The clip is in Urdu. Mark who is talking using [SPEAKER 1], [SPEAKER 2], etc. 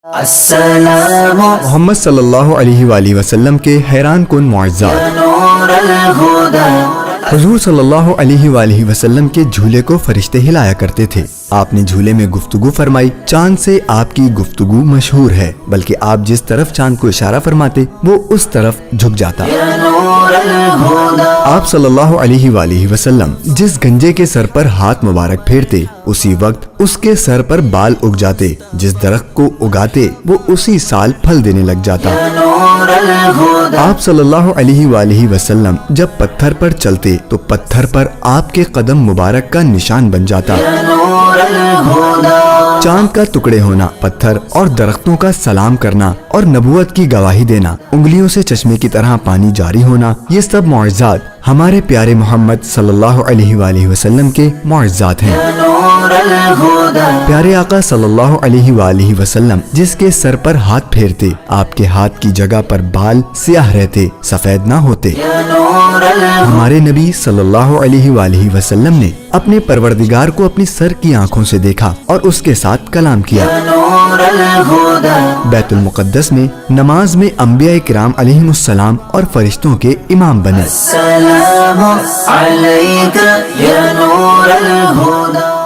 [SPEAKER 1] السلام
[SPEAKER 2] محمد صلی اللہ علیہ وآلہ وسلم کے حیران کن معجزات۔
[SPEAKER 1] نور الہدی،
[SPEAKER 2] حضور صلی اللہ علیہ وآلہ وسلم کے جھولے کو فرشتے ہلایا کرتے تھے۔ آپ نے جھولے میں گفتگو فرمائی۔ چاند سے آپ کی گفتگو مشہور ہے، بلکہ آپ جس طرف چاند کو اشارہ فرماتے وہ اس طرف جھک جاتا۔
[SPEAKER 1] نور الہدی،
[SPEAKER 2] آپ صلی اللہ علیہ وآلہ وسلم جس گنجے کے سر پر ہاتھ مبارک پھیرتے اسی وقت اس کے سر پر بال اگ جاتے، جس درخت کو اگاتے وہ اسی سال پھل دینے لگ جاتا۔
[SPEAKER 1] نور الہدی،
[SPEAKER 2] آپ صلی اللہ علیہ وآلہ وسلم جب پتھر پر چلتے تو پتھر پر آپ کے قدم مبارک کا نشان بن جاتا۔
[SPEAKER 1] نور الہدی،
[SPEAKER 2] چاند کا ٹکڑے ہونا، پتھر اور درختوں کا سلام کرنا اور نبوت کی گواہی دینا، انگلیوں سے چشمے کی طرح پانی جاری ہونا، یہ سب معجزات ہمارے پیارے محمد صلی اللہ علیہ وآلہ وسلم کے معجزات ہیں۔
[SPEAKER 1] نور الہدی،
[SPEAKER 2] پیارے آقا صلی اللہ علیہ وآلہ وسلم جس کے سر پر ہاتھ پھیرتے آپ کے ہاتھ کی جگہ پر بال سیاہ رہتے، سفید نہ ہوتے۔
[SPEAKER 1] نور الہدی،
[SPEAKER 2] ہمارے نبی صلی اللہ علیہ وآلہ وسلم نے اپنے پروردگار کو اپنی سر کی آنکھوں سے دیکھا اور اس کے ساتھ کلام کیا۔
[SPEAKER 1] نور الہدی،
[SPEAKER 2] بیت المقدس میں نماز میں انبیاء کرام علیہم السلام اور فرشتوں کے امام بنے۔
[SPEAKER 1] السلام علیک یا نور الہدی۔